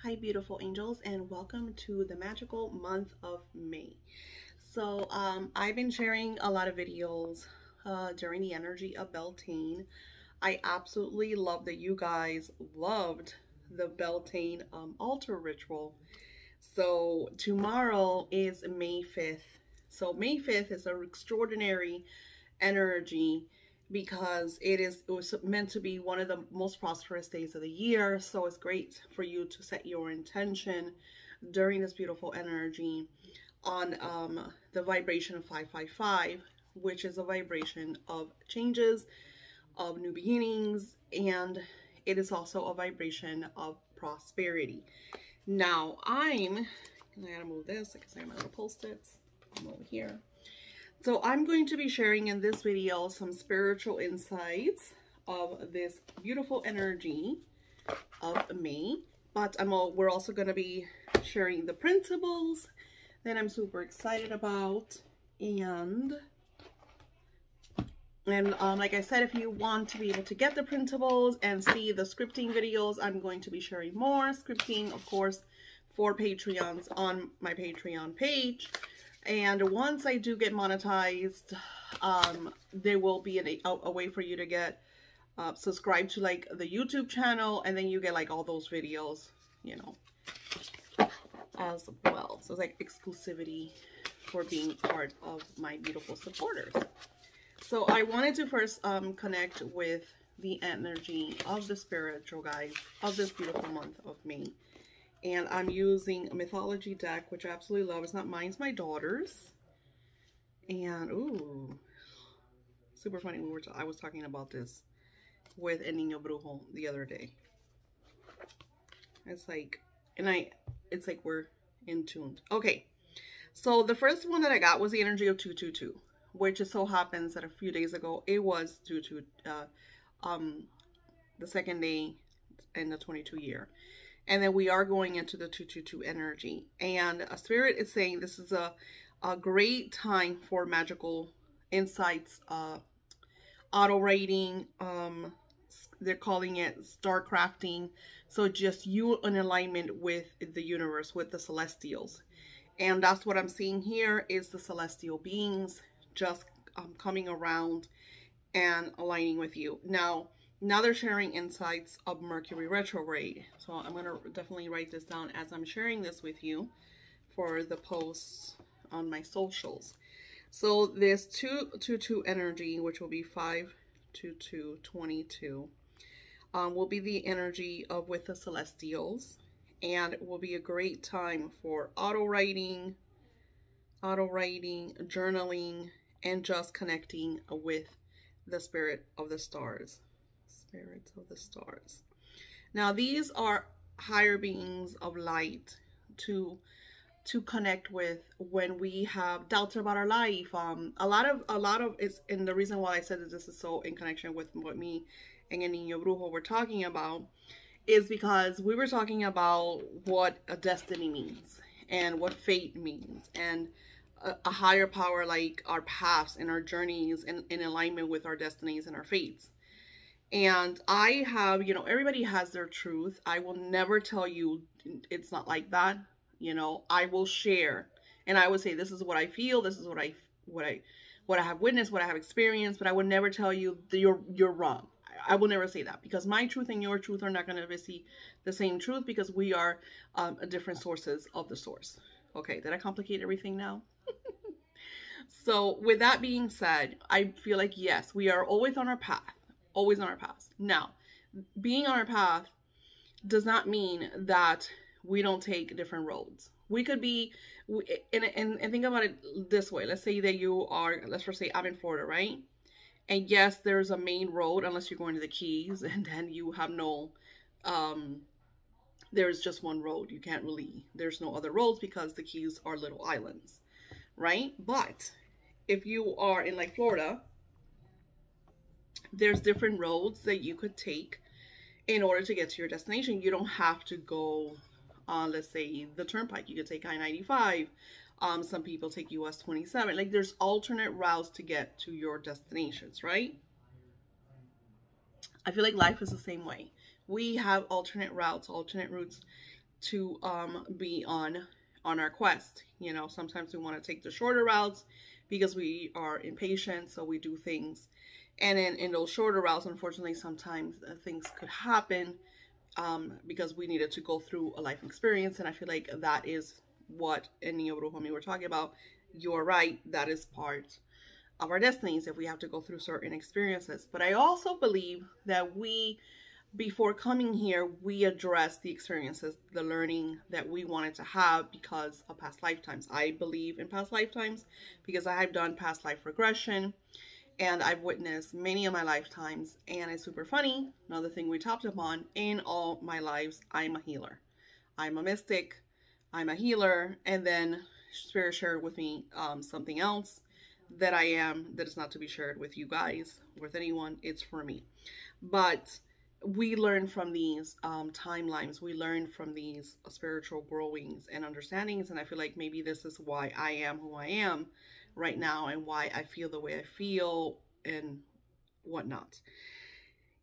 Hi beautiful angels, and welcome to the magical month of May. So I've been sharing a lot of videos during the energy of Beltane. I absolutely love that you guys loved the Beltane altar ritual. So tomorrow is May 5th. So May 5th is an extraordinary energy because it was meant to be one of the most prosperous days of the year. So it's great for you to set your intention during this beautiful energy on the vibration of 555, which is a vibration of changes, of new beginnings, and it is also a vibration of prosperity. Now I gotta move this because I have my little post-its. I'm over here. So I'm going to be sharing in this video some spiritual insights of this beautiful energy of May. But we're also going to be sharing the printables that I'm super excited about. And like I said, if you want to be able to get the printables and see the scripting videos, I'm going to be sharing more scripting, of course, for Patreons on my Patreon page. And once I do get monetized, there will be a way for you to get subscribed to like the YouTube channel, and then you get like all those videos, you know, as well. So it's like exclusivity for being part of my beautiful supporters. So I wanted to first connect with the energy of the spiritual guides of this beautiful month of May. And I'm using a mythology deck, which I absolutely love. It's not mine, it's my daughter's. And, ooh, super funny. I was talking about this with El Niño Brujo the other day. It's like, it's like we're in tune. Okay, so the first one that I got was the energy of 222, which just so happens that a few days ago, it was due to the second day in the 22 year. And then we are going into the 222 energy. And a spirit is saying this is a great time for magical insights, auto writing. They're calling it star crafting. So just you in alignment with the universe, with the celestials. And that's what I'm seeing here is the celestial beings just coming around and aligning with you. Now they're sharing insights of Mercury Retrograde. So I'm going to definitely write this down as I'm sharing this with you for the posts on my socials. So this 222 energy, which will be 52222, will be the energy of with the celestials. And it will be a great time for auto writing, journaling, and just connecting with the spirit of the stars. Spirits of the stars. Now these are higher beings of light to connect with when we have doubts about our life. A lot of it's, and the reason why I said that this is so in connection with what me and El Niño Brujo were talking about is because we were talking about what a destiny means and what fate means, and a higher power, like our paths and our journeys in alignment with our destinies and our fates. And I have, you know, everybody has their truth. I will never tell you it's not like that. You know, I will share, and I would say this is what I feel, this is what I have witnessed, what I have experienced, but I would never tell you that you're wrong. I will never say that, because my truth and your truth are not going to receive the same truth, because we are different sources of the source. Okay, did I complicate everything now? So with that being said, I feel like, yes, we are always on our path. Always on our path. Now, being on our path does not mean that we don't take different roads. We could be, and think about it this way. Let's say that you are, let's just say I'm in Florida, right? And yes, there's a main road, unless you're going to the Keys, and then you have no, there's just one road. You can't really, there's no other roads because the Keys are little islands, right? But if you are in like Florida, there's different roads that you could take in order to get to your destination. You don't have to go on, let's say, the turnpike. You could take I-95. Some people take US 27. Like, there's alternate routes to get to your destinations, right? I feel like life is the same way. We have alternate routes, alternate routes to be on our quest. You know, sometimes we want to take the shorter routes because we are impatient, so we do things. And in those shorter routes, unfortunately, sometimes things could happen because we needed to go through a life experience. And I feel like that is what in Neo Brujo we're talking about. You're right, that is part of our destinies if we have to go through certain experiences. But I also believe that we, before coming here, we address the experiences, the learning that we wanted to have because of past lifetimes. I believe in past lifetimes because I have done past life regression and I've witnessed many of my lifetimes. And it's super funny. Another thing we talked upon, in all my lives, I'm a healer. I'm a mystic. I'm a healer. And then Spirit shared with me something else that I am, that is not to be shared with you guys, with anyone. It's for me. But we learn from these timelines. We learn from these spiritual growings and understandings. And I feel like maybe this is why I am who I am right now and why I feel the way I feel and whatnot.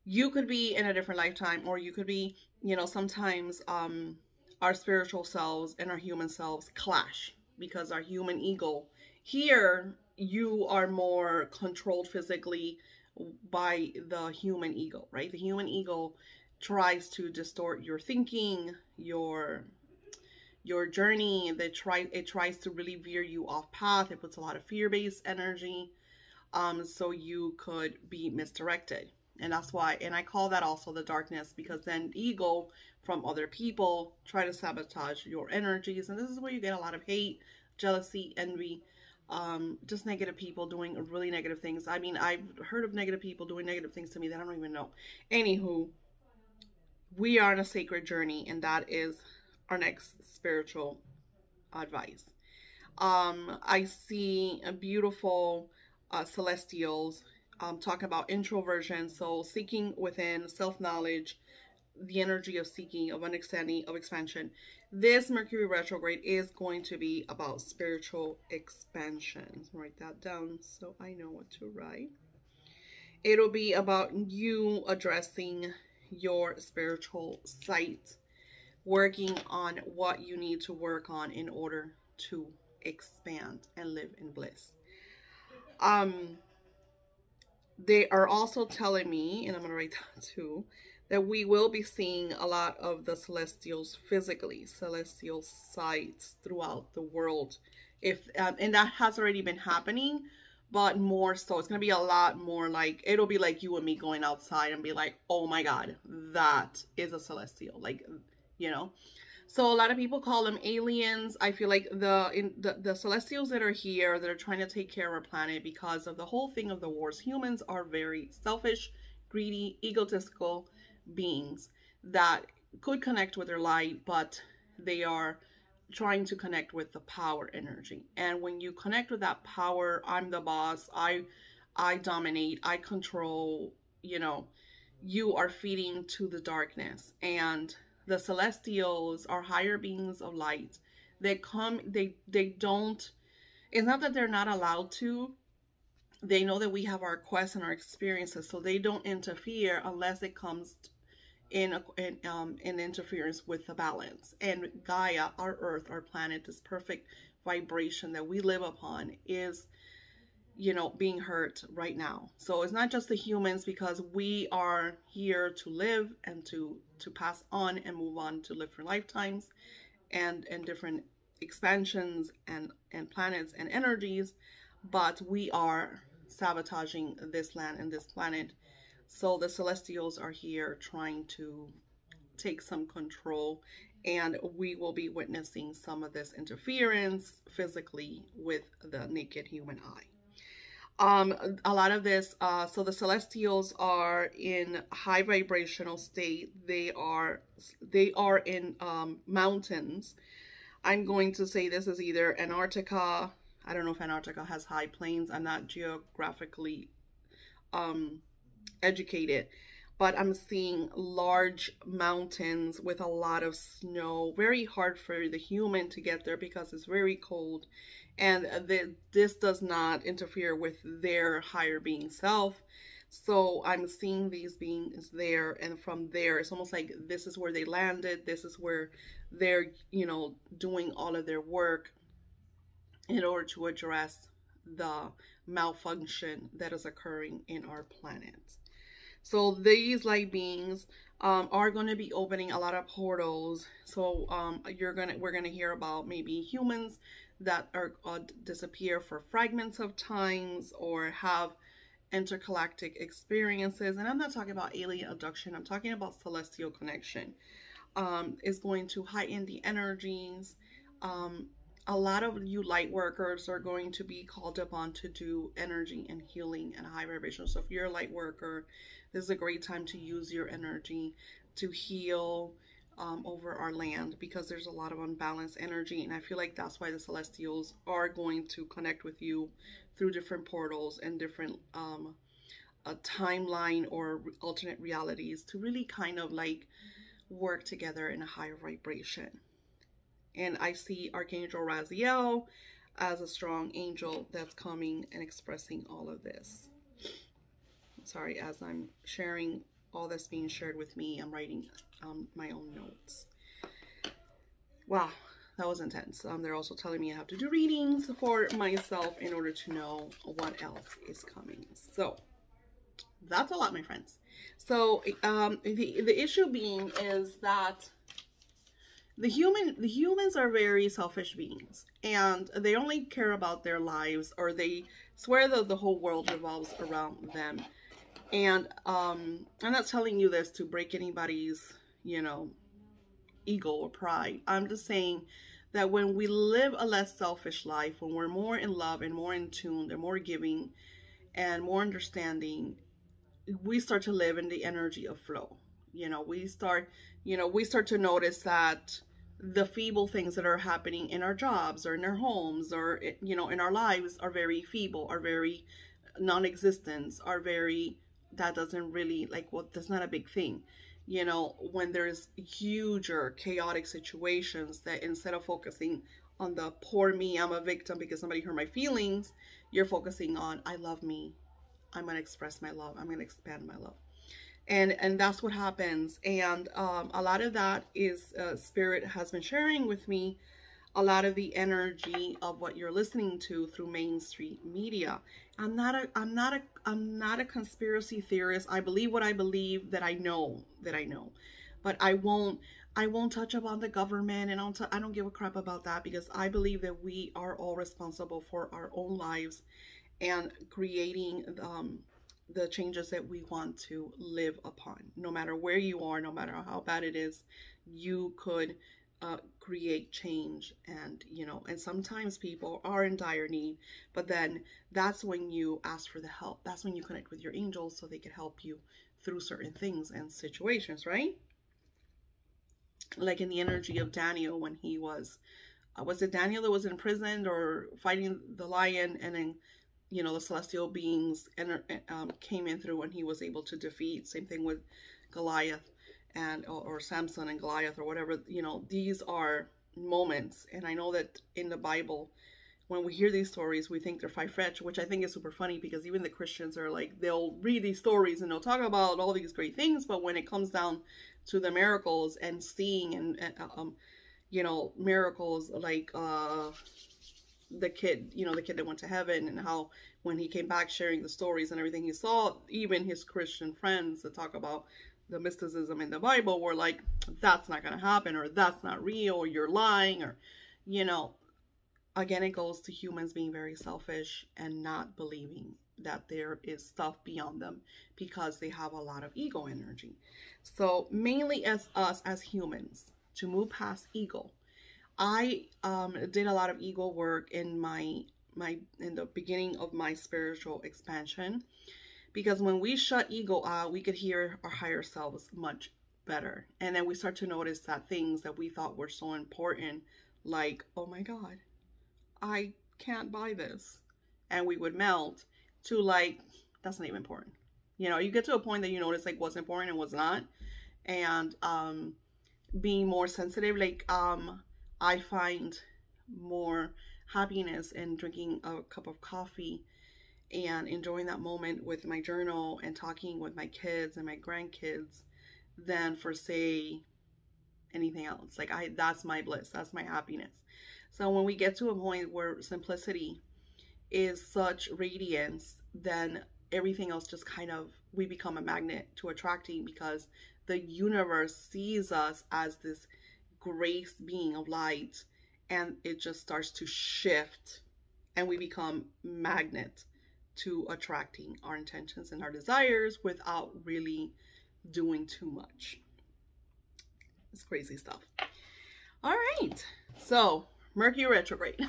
You could be in a different lifetime, or you could be, you know, sometimes our spiritual selves and our human selves clash because our human ego here, you are more controlled physically by the human ego, right? The human ego tries to distort your thinking, your journey. It tries to really veer you off path. It puts a lot of fear-based energy, so you could be misdirected. And that's why, and I call that also the darkness, because then ego from other people try to sabotage your energies. And this is where you get a lot of hate, jealousy, envy, just negative people doing really negative things. I mean, I've heard of negative people doing negative things to me that I don't even know. Anywho, we are on a sacred journey, and that is our next spiritual advice. I see a beautiful celestials talking about introversion, so seeking within, self-knowledge, the energy of seeking, of understanding, of expansion. This Mercury retrograde is going to be about spiritual expansion. Write that down so I know what to write. It'll be about you addressing your spiritual sight, working on what you need to work on in order to expand and live in bliss. They are also telling me, and I'm going to write that too, that we will be seeing a lot of the celestials physically, celestial sights throughout the world. And that has already been happening, but more so. It's going to be a lot more like, it'll be like you and me going outside and be like, oh my God, that is a celestial. Like, you know. So a lot of people call them aliens. I feel like the celestials that are here, that are trying to take care of our planet because of the whole thing of the wars. Humans are very selfish, greedy, egotistical beings that could connect with their light, but they are trying to connect with the power energy. And when you connect with that power, I'm the boss, I dominate, I control, you know, you are feeding to the darkness. And the celestials are higher beings of light. They come, they don't, it's not that they're not allowed to. They know that we have our quests and our experiences, so they don't interfere unless it comes in interference with the balance. And Gaia, our earth, our planet, this perfect vibration that we live upon is, you know, being hurt right now. So it's not just the humans, because we are here to live and to pass on and move on to live for lifetimes and different expansions and planets and energies, but we are sabotaging this land and this planet. So the celestials are here trying to take some control, and we will be witnessing some of this interference physically with the naked human eye. A lot of this, so the celestials are in high vibrational state. They are in mountains. I'm going to say this is either Antarctica. I don't know if Antarctica has high plains. I'm not geographically educated, but I'm seeing large mountains with a lot of snow. Very hard for the human to get there because it's very cold. And this does not interfere with their higher being self. So I'm seeing these beings there, and from there, it's almost like this is where they landed. This is where they're, doing all of their work in order to address the malfunction that is occurring in our planet. So these light beings are going to be opening a lot of portals. So we're gonna hear about maybe humans that are disappear for fragments of times or have intergalactic experiences. And I'm not talking about alien abduction. I'm talking about celestial connection. Is going to heighten the energies. A lot of you light workers are going to be called upon to do energy and healing and high vibration. So if you're a light worker, this is a great time to use your energy to heal over our land, because there's a lot of unbalanced energy. And I feel like that's why the celestials are going to connect with you through different portals and different a timeline or alternate realities to really kind of like work together in a higher vibration. And I see Archangel Raziel as a strong angel that's coming and expressing all of this. Sorry, as I'm sharing all that's being shared with me, I'm writing my own notes. Wow, that was intense. They're also telling me I have to do readings for myself in order to know what else is coming. So that's a lot, my friends. So the issue being is that the humans are very selfish beings, and they only care about their lives, or they swear that the whole world revolves around them. And I'm not telling you this to break anybody's, ego or pride. I'm just saying that when we live a less selfish life, when we're more in love and more in tune and more giving and more understanding, we start to live in the energy of flow. We start to notice that the feeble things that are happening in our jobs or in our homes or, in our lives are very feeble, are very non-existent, are very, that doesn't really, that's not a big thing. When there's huge or chaotic situations, that instead of focusing on the poor me, I'm a victim because somebody hurt my feelings, you're focusing on, I love me. I'm going to express my love. I'm going to expand my love. And that's what happens. And a lot of that is Spirit has been sharing with me a lot of the energy of what you're listening to through mainstream media. I'm not a conspiracy theorist. I believe what I believe that I know. But I won't touch upon the government, and I don't give a crap about that, because I believe that we are all responsible for our own lives and creating the changes that we want to live upon. No matter where you are, no matter how bad it is, you could create change. And and sometimes people are in dire need, but then that's when you ask for the help. That's when you connect with your angels so they can help you through certain things and situations, right? Like in the energy of Daniel, when he was it Daniel that was in prison or fighting the lion, and then the celestial beings came in through, and he was able to defeat. Same thing with Goliath or Samson and Goliath or whatever. These are moments. And I know that in the Bible, when we hear these stories, we think they're far-fetched, which I think is super funny, because even the Christians are like, they'll read these stories and they'll talk about all these great things, but when it comes down to the miracles and seeing and miracles like the kid that went to heaven, and how when he came back sharing the stories and everything he saw, even his Christian friends that talk about the mysticism in the Bible were like, that's not going to happen, or that's not real, or you're lying, or, again, it goes to humans being very selfish and not believing that there is stuff beyond them, because they have a lot of ego energy. So mainly as us as humans, to move past ego, I did a lot of ego work in in the beginning of my spiritual expansion, because when we shut ego out, we could hear our higher selves much better. And then we start to notice that things that we thought were so important, like, oh my God, I can't buy this, and we would melt, to like, that's not even important. You get to a point that you notice like what's important and what's not. And being more sensitive, like I find more happiness in drinking a cup of coffee and enjoying that moment with my journal and talking with my kids and my grandkids than for, say, anything else. Like, that's my bliss, that's my happiness. So when we get to a point where simplicity is such radiance, then everything else just kind of, we become a magnet to attracting, because the universe sees us as this grace being of light, and it just starts to shift, and we become magnet to attracting our intentions and our desires without really doing too much. It's crazy stuff. All right, so Mercury retrograde.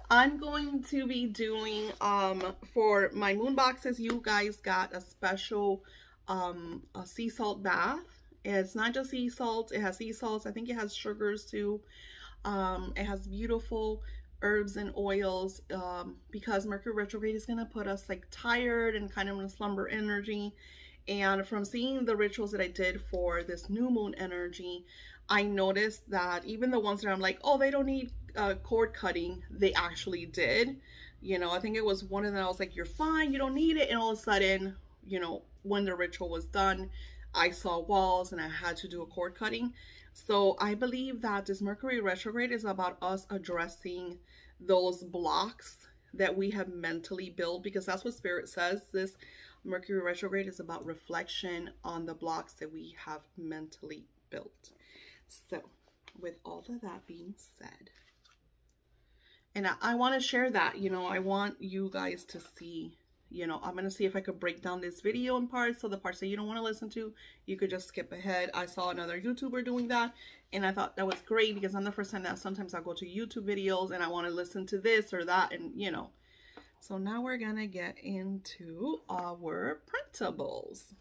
I'm going to be doing, for my moon boxes, you guys got a special a sea salt bath. It's not just sea salt, it has sea salts. I think it has sugars too. It has beautiful herbs and oils, because Mercury retrograde is going to put us like tired and kind of in a slumber energy. And from seeing the rituals that I did for this new moon energy, I noticed that even the ones that I'm like, oh, they don't need cord cutting, they actually did. You know, I think it was one of them, I was like, you're fine, you don't need it. And all of a sudden, you know, when the ritual was done, I saw walls and I had to do a cord cutting. So I believe that this Mercury retrograde is about us addressing those blocks that we have mentally built, because that's what Spirit says. This Mercury retrograde is about reflection on the blocks that we have mentally built. So with all of that being said, and I want to share that, you know, I want you guys to see, you know, I'm going to see if I could break down this video in parts. So the parts that you don't want to listen to, you could just skip ahead. I saw another YouTuber doing that, and I thought that was great, because I'm the first time that sometimes I'll go to YouTube videos and I want to listen to this or that, and you know. So now we're going to get into our printables.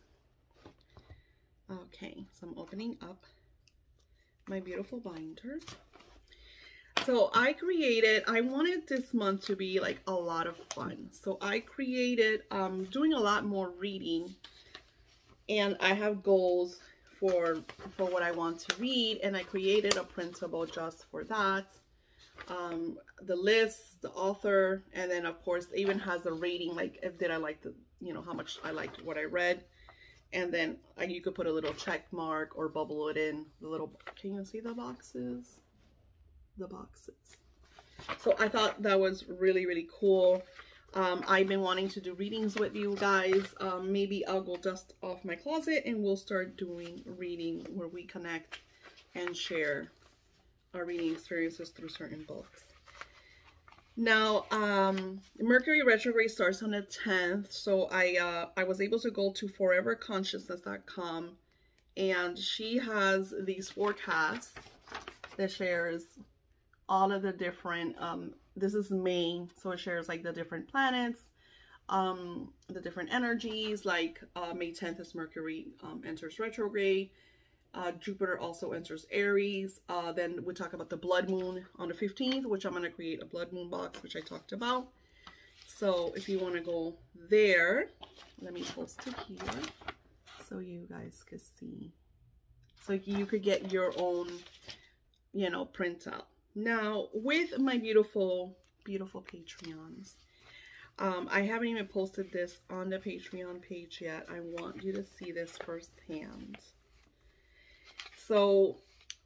Okay, so I'm opening up my beautiful binder. So I wanted this month to be like a lot of fun. So I created, doing a lot more reading, and I have goals for what I want to read, and I created a printable just for that. The list, the author, and then of course it even has a rating, like if did I like the, you know, how much I liked what I read. And then you could put a little check mark or bubble it in the little, can you see the boxes? The boxes. So I thought that was really, really cool. I've been wanting to do readings with you guys. Maybe I'll go dust off my closet and we'll start doing reading where we connect and share our reading experiences through certain books. Now, Mercury retrograde starts on the 10th, so I was able to go to foreverconsciousness.com, and she has these forecasts that shares all of the different, this is May, so it shares like the different planets, the different energies, like May 10th is Mercury enters retrograde. Jupiter also enters Aries. Then we talk about the blood moon on the 15th, which I'm going to create a blood moon box, which I talked about. So if you want to go there, let me post it here so you guys could see. So you could get your own, you know, printout. Now, with my beautiful, beautiful Patreons, I haven't even posted this on the Patreon page yet. I want you to see this firsthand. So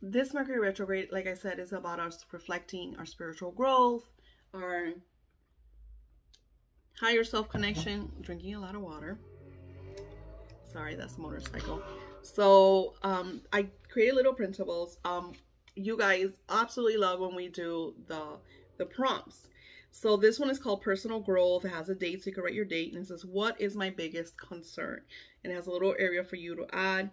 this Mercury retrograde, like I said, is about us reflecting our spiritual growth, our higher self connection, drinking a lot of water. Sorry, that's a motorcycle. So I created little printables. You guys absolutely love when we do the prompts. So this one is called Personal Growth. It has a date, so you can write your date, and it says, what is my biggest concern? And it has a little area for you to add,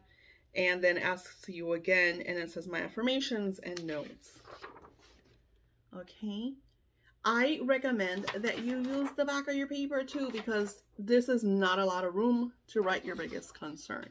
and then asks you again, and it says my affirmations and notes. Okay, I recommend that you use the back of your paper too, because this is not a lot of room to write your biggest concern.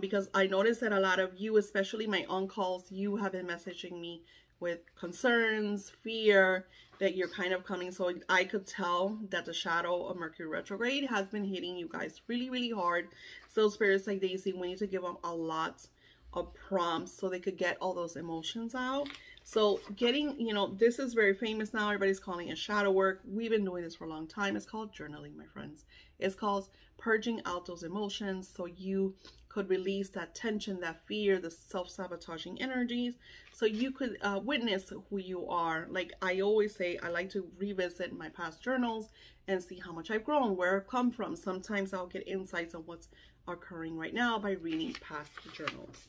Because I noticed that a lot of you, especially my on-calls, you have been messaging me with concerns, fear, that you're kind of coming. So I could tell that the shadow of Mercury retrograde has been hitting you guys really, really hard. So spirits like Daisy, we need to give them a lot of prompts so they could get all those emotions out. So getting, this is very famous now. Everybody's calling it shadow work. We've been doing this for a long time. It's called journaling, my friends. It's called purging out those emotions so you could release that tension, that fear, the self-sabotaging energies, so you could witness who you are. Like I always say, I like to revisit my past journals and see how much I've grown, where I've come from. Sometimes I'll get insights on what's occurring right now by reading past journals.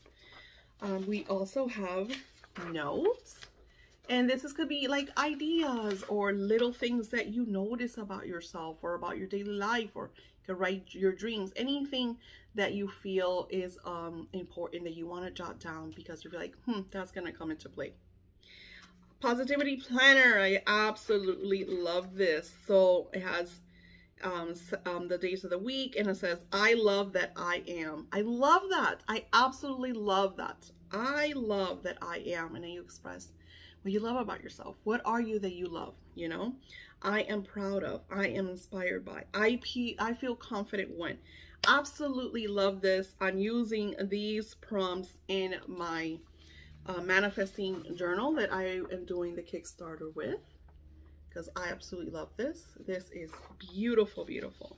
We also have notes, and could be like ideas or little things that you notice about yourself or about your daily life, or you could write your dreams, anything that you feel is important that you want to jot down because you're like, that's gonna come into play. Positivity planner, I absolutely love this. So it has the days of the week, and it says, I love that I am. I love that. I absolutely love that. I love that I am. And then you express what you love about yourself. What are you that you love? I am proud of. I am inspired by. I feel confident when. Absolutely love this. I'm using these prompts in my manifesting journal that I am doing the Kickstarter with, because I absolutely love this. This is beautiful, beautiful.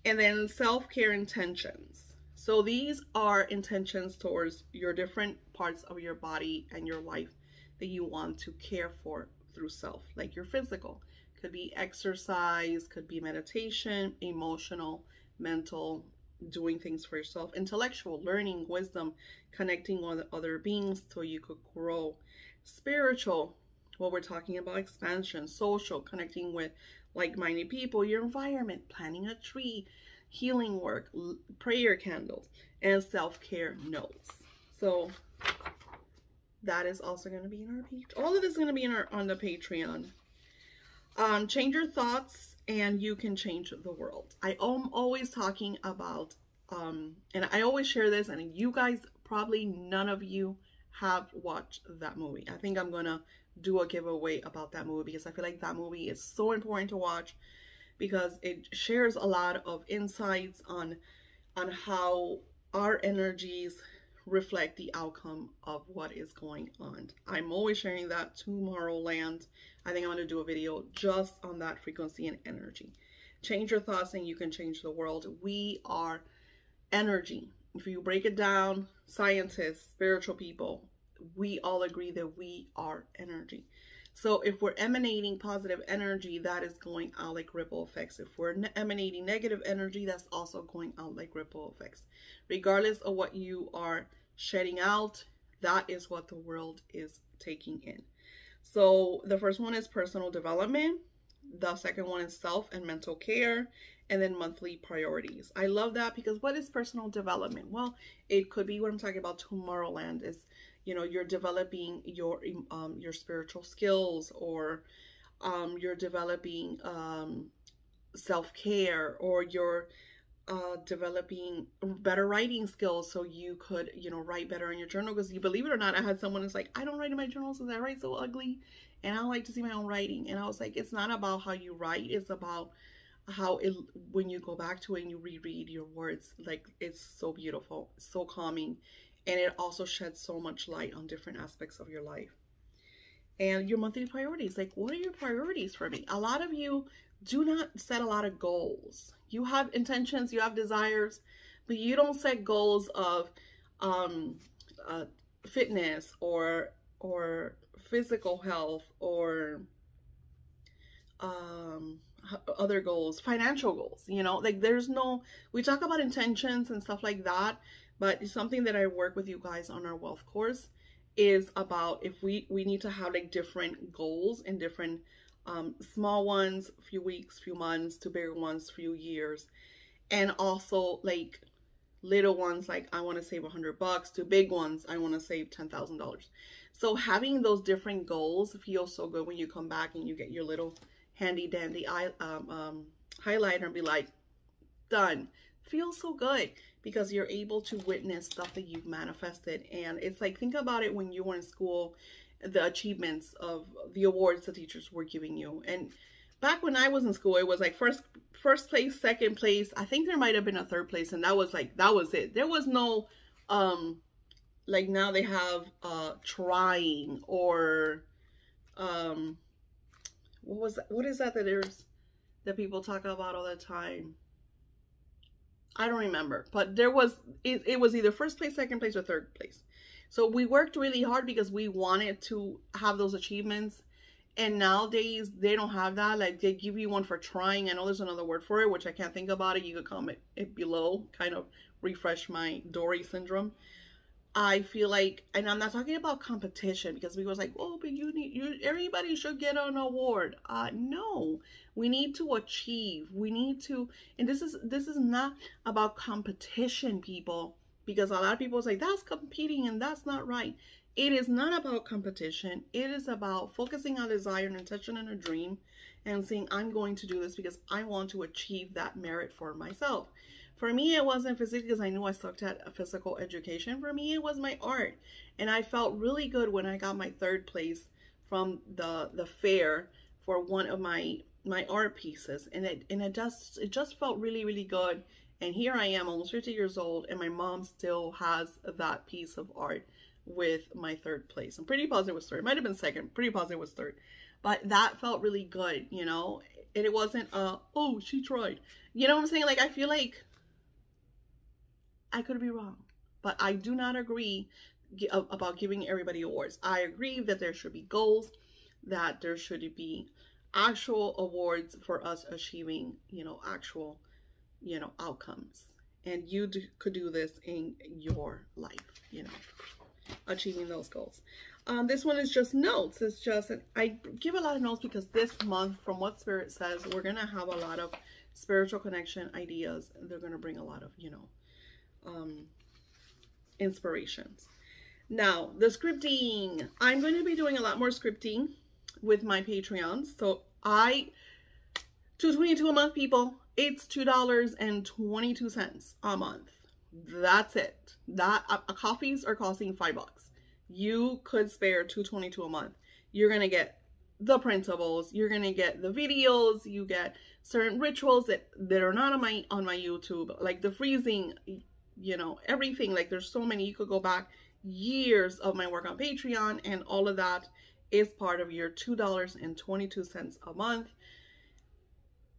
And then self-care intentions. So these are intentions towards your different parts of your body and your life that you want to care for through self, like your physical. Could be exercise, could be meditation, emotional, mental, doing things for yourself, intellectual, learning, wisdom, connecting with other beings so you could grow. Spiritual, well, we're talking about expansion. Social, connecting with like-minded people, your environment, planting a tree, healing work, prayer candles, and self-care notes. So that is also going to be in our page. All of this is going to be in on the Patreon. Change your thoughts and you can change the world. I am always talking about, and I always share this, and you guys, probably none of you have watched that movie. I think I'm going to do a giveaway about that movie because I feel like that movie is so important to watch, because it shares a lot of insights on how our energies reflect the outcome of what is going on. I'm always sharing that. Tomorrowland, I think I'm going to do a video just on that frequency and energy. Change your thoughts and you can change the world. We are energy. If you break it down, scientists, spiritual people, we all agree that we are energy. So if we're emanating positive energy, that is going out like ripple effects. If we're emanating negative energy, that's also going out like ripple effects. Regardless of what you are shedding out, that is what the world is taking in. So the first one is personal development. The second one is self and mental care. And then monthly priorities. I love that, because what is personal development? Well, it could be what I'm talking about Tomorrowland is, you're developing your spiritual skills, or you're developing self-care, or you're developing better writing skills so you could, write better in your journal. Because you believe it or not, I had someone who's like, I don't write in my journals because I write so ugly and I don't like to see my own writing. And I was like, it's not about how you write, it's about how when you go back to it and you reread your words, like, it's so beautiful, so calming, and it also sheds so much light on different aspects of your life. And your monthly priorities, like, what are your priorities for me? A lot of you do not set a lot of goals. You have intentions, you have desires, but you don't set goals of fitness or physical health, or other goals, financial goals, like there's no, we talk about intentions and stuff like that, but something that I work with you guys on our wealth course is about, if we need to have like different goals and different small ones, few weeks, few months, to bigger ones, few years, and also like little ones, like I want to save $100, to big ones, I want to save $10,000. So having those different goals feels so good when you come back and you get your little handy dandy highlighter and be like, done. Feels so good, because you're able to witness stuff that you've manifested. And it's like, think about it when you were in school, the achievements of the awards the teachers were giving you. And back when I was in school, it was like first place, second place. I think there might have been a third place, and that was like, that was it. There was no like now they have trying, or what is that there's that people talk about all the time? I don't remember, but there was, it was either first place, second place, or third place. So we worked really hard because we wanted to have those achievements. And nowadays they don't have that. Like, they give you one for trying. I know there's another word for it, which I can't think about it. You could comment it below, kind of refresh my Dory syndrome. I feel like, and I'm not talking about competition, because we was like, oh, but everybody should get an award. No, we need to achieve. We need to, and this is not about competition, people, because a lot of people say that's competing and that's not right. It is not about competition. It is about focusing on desire and intention and a dream, and saying, I'm going to do this because I want to achieve that merit for myself. For me, it wasn't physics, because I knew I sucked at physical education. For me, it was my art. And I felt really good when I got my third place from the fair for one of my art pieces. And it just felt really, really good. And here I am, almost 50 years old, and my mom still has that piece of art with my third place. I'm pretty positive it was third. It might have been second. Pretty positive it was third. But that felt really good, you know? And it wasn't, oh, she tried. You know what I'm saying? Like, I feel like I could be wrong, but I do not agree about giving everybody awards. I agree that there should be goals, that there should be actual awards for us achieving, you know, actual, you know, outcomes. And you could do this in your life, you know, achieving those goals. This one is just notes. It's just, I give a lot of notes because this month, from what Spirit says, we're going to have a lot of spiritual connection ideas. They're going to bring a lot of, you know, inspirations. Now, the scripting. I'm going to be doing a lot more scripting with my Patreons. So $2.22 a month, people. It's $2.22 a month. That's it. Coffees are costing $5. You could spare $2.22 a month. You're gonna get the printables. You're gonna get the videos. You get certain rituals that are not on my YouTube, like the freezing. You know, everything. Like, there's so many. You could go back years of my work on Patreon, and all of that is part of your $2.22 a month.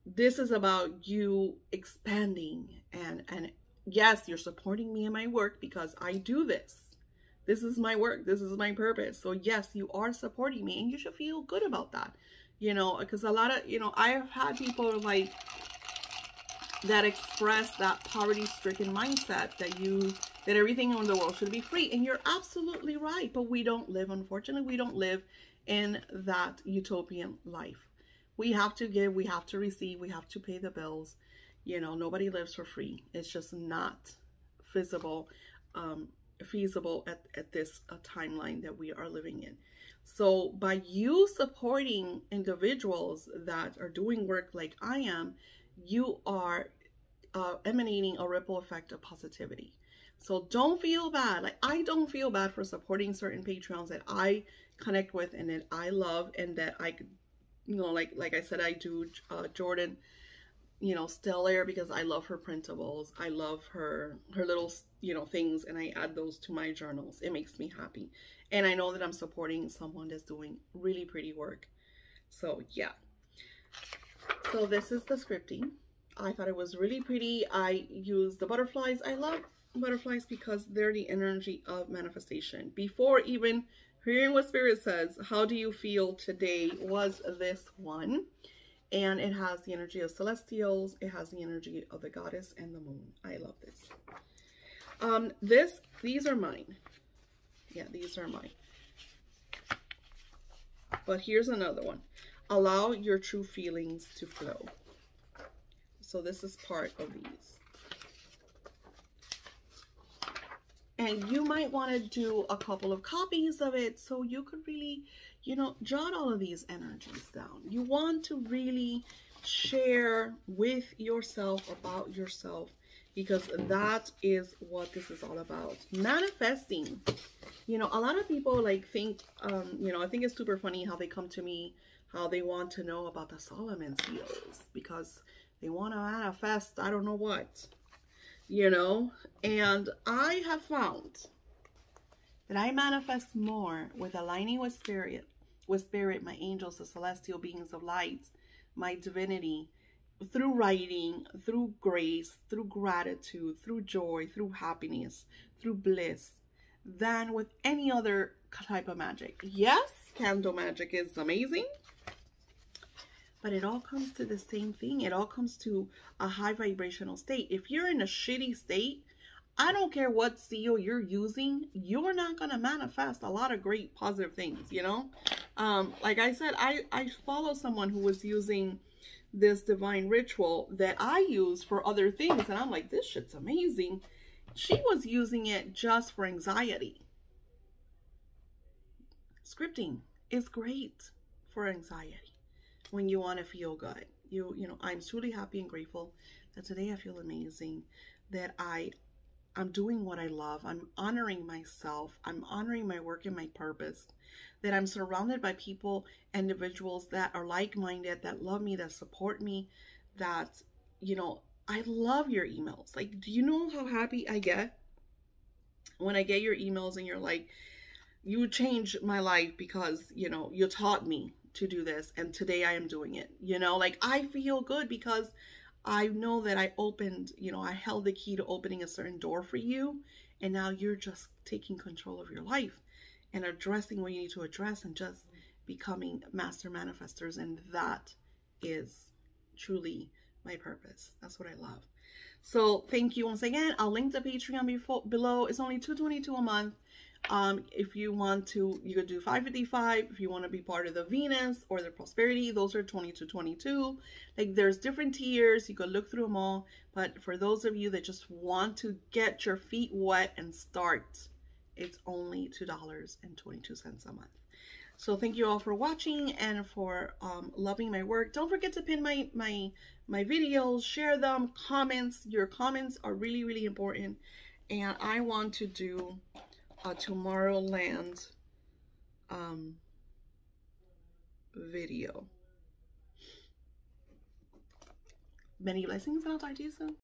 This is about you expanding, and yes, you're supporting me in my work because I do this. This is my work. This is my purpose. So yes, you are supporting me, and you should feel good about that. You know, because a lot of, you know, I have had people like that express that poverty-stricken mindset that everything in the world should be free. And you're absolutely right. But we don't live, unfortunately, we don't live in that utopian life. We have to give, we have to receive, we have to pay the bills. You know, nobody lives for free. It's just not feasible at this timeline that we are living in. So by you supporting individuals that are doing work like I am, you are emanating a ripple effect of positivity. So don't feel bad. Like, I don't feel bad for supporting certain Patreons that I connect with and that I love, and that I could, you know, like I said, I do Jordan, you know, Stellar, because I love her printables. I love her little, you know, things, and I add those to my journals. It makes me happy. And I know that I'm supporting someone that's doing really pretty work. So yeah. So this is the scripting. I thought it was really pretty. I used the butterflies. I love butterflies because they're the energy of manifestation. Before even hearing what Spirit says, how do you feel today, was this one. And it has the energy of celestials. It has the energy of the goddess and the moon. I love this. These are mine. Yeah, these are mine. But here's another one. Allow your true feelings to flow. So this is part of these. And you might want to do a couple of copies of it so you could really, you know, jot all of these energies down. You want to really share with yourself about yourself, because that is what this is all about. Manifesting. You know, a lot of people like think, you know, I think it's super funny how they come to me, how they want to know about the Solomon seals because they want to manifest, I don't know what, you know. And I have found that I manifest more with aligning with spirit, my angels, the celestial beings of light, my divinity, through writing, through grace, through gratitude, through joy, through happiness, through bliss, than with any other type of magic. Yes, candle magic is amazing, but it all comes to the same thing. It all comes to a high vibrational state. If you're in a shitty state, I don't care what seal you're using, you're not going to manifest a lot of great positive things, you know? Like I said, I follow someone who was using this divine ritual that I use for other things, and I'm like, this shit's amazing. She was using it just for anxiety. Scripting is great for anxiety when you want to feel good. You know, I'm truly happy and grateful that today I feel amazing, that I'm doing what I love. I'm honoring myself. I'm honoring my work and my purpose. That I'm surrounded by people, individuals that are like-minded, that love me, that support me, that, you know, I love your emails. Like, do you know how happy I get when I get your emails and you're like, you changed my life because, you know, you taught me to do this and today I am doing it. You know, like I feel good because I know that I opened, you know, I held the key to opening a certain door for you, and now you're just taking control of your life and addressing what you need to address and just becoming master manifestors. And that is truly my purpose. That's what I love. So thank you once again. I'll link the Patreon below. It's only $2.22 a month. If you want to, you could do $5.55. If you want to be part of the Venus or the Prosperity, those are $22.22. Like there's different tiers. You could look through them all. But for those of you that just want to get your feet wet and start, it's only $2.22 a month. So thank you all for watching and for loving my work. Don't forget to pin my videos, share them, comments. Your comments are really, really important. And I want to do a Tomorrowland video. Many blessings, and I'll talk to you soon.